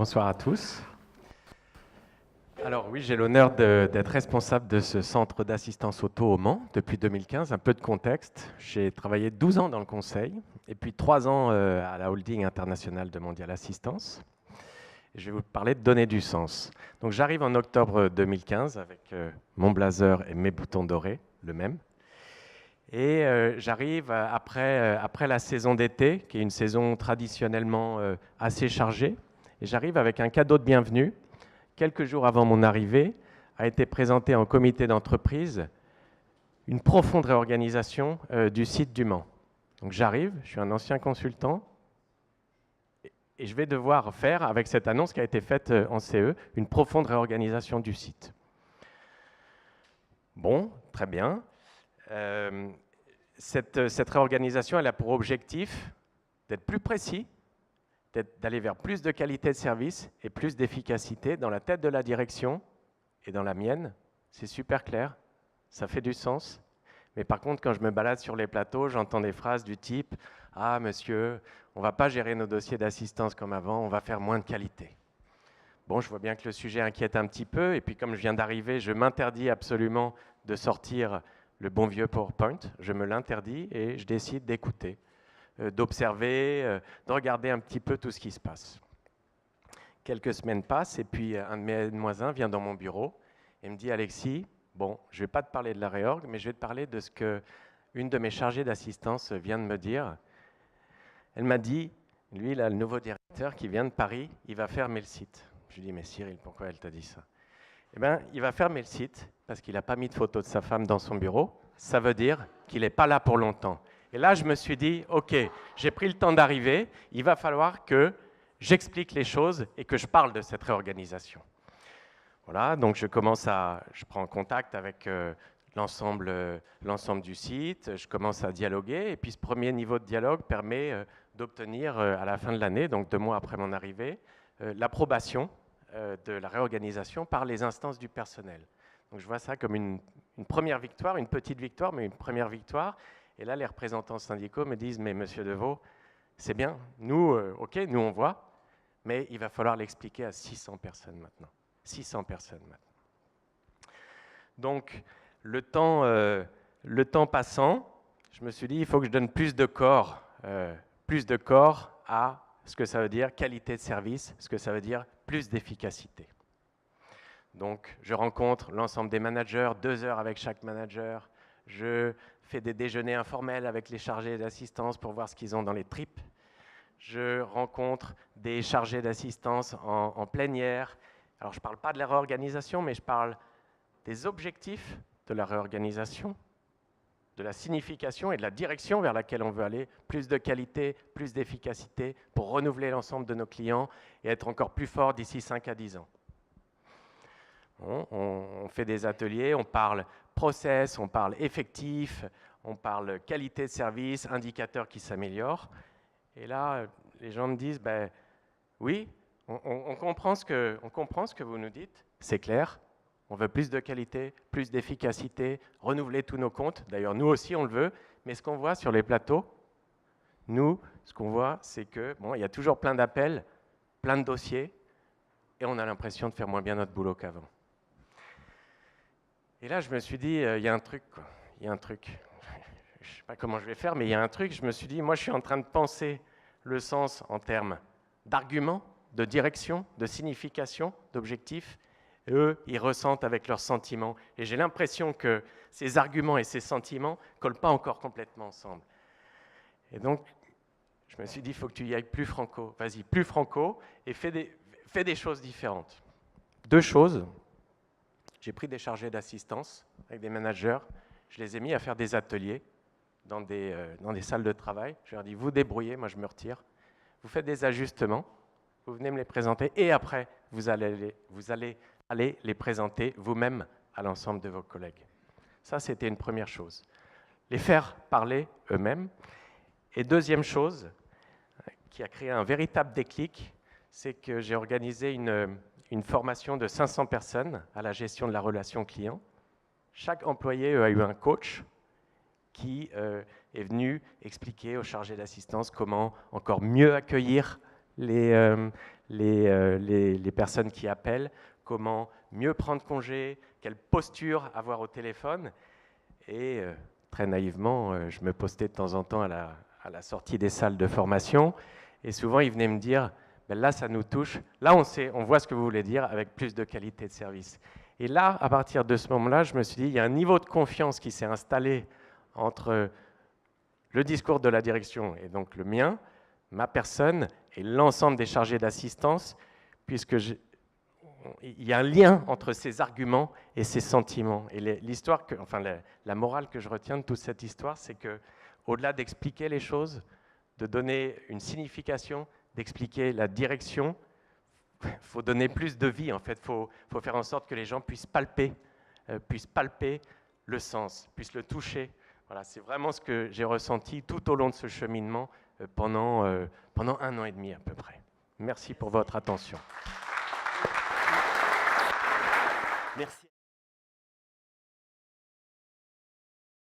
Bonsoir à tous. Alors oui, j'ai l'honneur d'être responsable de ce centre d'assistance auto au Mans depuis 2015. Un peu de contexte, j'ai travaillé 12 ans dans le conseil et puis 3 ans à la holding internationale de Mondial Assistance. Et je vais vous parler de donner du sens. Donc j'arrive en octobre 2015 avec mon blazer et mes boutons dorés, le même. Et j'arrive après la saison d'été, qui est une saison traditionnellement assez chargée. Et j'arrive avec un cadeau de bienvenue. Quelques jours avant mon arrivée, a été présentée en comité d'entreprise une profonde réorganisation du site du Mans. Donc j'arrive, je suis un ancien consultant, et je vais devoir faire, avec cette annonce qui a été faite en CE, une profonde réorganisation du site. Bon, très bien. Cette réorganisation, elle a pour objectif d'être plus précis, d'aller vers plus de qualité de service et plus d'efficacité dans la tête de la direction et dans la mienne. C'est super clair, ça fait du sens. Mais par contre, quand je me balade sur les plateaux, j'entends des phrases du type « Ah, monsieur, on ne va pas gérer nos dossiers d'assistance comme avant, on va faire moins de qualité. » Bon, je vois bien que le sujet inquiète un petit peu, et puis comme je viens d'arriver, je m'interdis absolument de sortir le bon vieux PowerPoint, je me l'interdis et je décide d'écouter, d'observer, de regarder un petit peu tout ce qui se passe. Quelques semaines passent et puis un de mes voisins vient dans mon bureau et me dit « Alexis, bon, je ne vais pas te parler de la réorg, mais je vais te parler de ce qu'une de mes chargées d'assistance vient de me dire. Elle m'a dit, lui, là, le nouveau directeur qui vient de Paris, il va fermer le site. » Je lui dis « Mais Cyril, pourquoi elle t'a dit ça ?» Eh bien, il va fermer le site parce qu'il n'a pas mis de photo de sa femme dans son bureau. Ça veut dire qu'il n'est pas là pour longtemps. Et là, je me suis dit, OK, j'ai pris le temps d'arriver, il va falloir que j'explique les choses et que je parle de cette réorganisation. Voilà, donc je prends contact avec l'ensemble du site, je commence à dialoguer, et puis ce premier niveau de dialogue permet d'obtenir à la fin de l'année, donc 2 mois après mon arrivée, l'approbation de la réorganisation par les instances du personnel. Donc je vois ça comme une première victoire, une petite victoire, mais une première victoire. Et là, les représentants syndicaux me disent « Mais monsieur Deveau, c'est bien, nous, OK, nous on voit, mais il va falloir l'expliquer à 600 personnes maintenant. 600 personnes maintenant. » Donc, le temps passant, je me suis dit, il faut que je donne plus de corps à ce que ça veut dire qualité de service, ce que ça veut dire plus d'efficacité. Donc, je rencontre l'ensemble des managers, 2 heures avec chaque manager. Je fais des déjeuners informels avec les chargés d'assistance pour voir ce qu'ils ont dans les tripes. Je rencontre des chargés d'assistance en plénière. Alors, je ne parle pas de la réorganisation, mais je parle des objectifs de la réorganisation, de la signification et de la direction vers laquelle on veut aller, plus de qualité, plus d'efficacité pour renouveler l'ensemble de nos clients et être encore plus fort d'ici 5 à 10 ans. Bon, on fait des ateliers, on parle process, on parle effectif, on parle qualité de service, indicateurs qui s'améliorent. Et là, les gens me disent, ben, oui, on comprend ce que vous nous dites, c'est clair, on veut plus de qualité, plus d'efficacité, renouveler tous nos comptes. D'ailleurs, nous aussi, on le veut, mais ce qu'on voit sur les plateaux, nous, ce qu'on voit, c'est que, bon, il y a toujours plein d'appels, plein de dossiers, et on a l'impression de faire moins bien notre boulot qu'avant. Et là, je me suis dit, il y a un truc, quoi. Il y a un truc. Je ne sais pas comment je vais faire, mais il y a un truc. Je me suis dit, moi, je suis en train de penser le sens en termes d'arguments, de direction, de signification, d'objectifs. Eux, ils ressentent avec leurs sentiments. Et j'ai l'impression que ces arguments et ces sentiments ne collent pas encore complètement ensemble. Et donc, je me suis dit, il faut que tu y ailles plus franco. Vas-y, plus franco, et fais des choses différentes. 2 choses. J'ai pris des chargés d'assistance avec des managers, je les ai mis à faire des ateliers dans des salles de travail. Je leur ai dit, vous débrouillez, moi je me retire. Vous faites des ajustements, vous venez me les présenter, et après, vous allez les présenter vous-même à l'ensemble de vos collègues. Ça, c'était une première chose. Les faire parler eux-mêmes. Et deuxième chose, qui a créé un véritable déclic, c'est que j'ai organisé une formation de 500 personnes à la gestion de la relation client. Chaque employé a eu un coach qui est venu expliquer aux chargés d'assistance comment encore mieux accueillir les personnes qui appellent, comment mieux prendre congé, quelle posture avoir au téléphone. Et très naïvement, je me postais de temps en temps à la sortie des salles de formation, et souvent ils venaient me dire, ben là ça nous touche, là on voit ce que vous voulez dire avec plus de qualité de service. Et là, à partir de ce moment-là, je me suis dit, il y a un niveau de confiance qui s'est installé entre le discours de la direction et donc le mien, ma personne et l'ensemble des chargés d'assistance, puisque il y a un lien entre ces arguments et ces sentiments. Et l'histoire, enfin la morale que je retiens de toute cette histoire, c'est que, au-delà d'expliquer les choses, de donner une signification, d'expliquer la direction, il faut donner plus de vie. En fait, il faut faire en sorte que les gens puissent palper le sens, puissent le toucher. Voilà, c'est vraiment ce que j'ai ressenti tout au long de ce cheminement pendant 1 an et demi à peu près. Merci pour votre attention. Merci.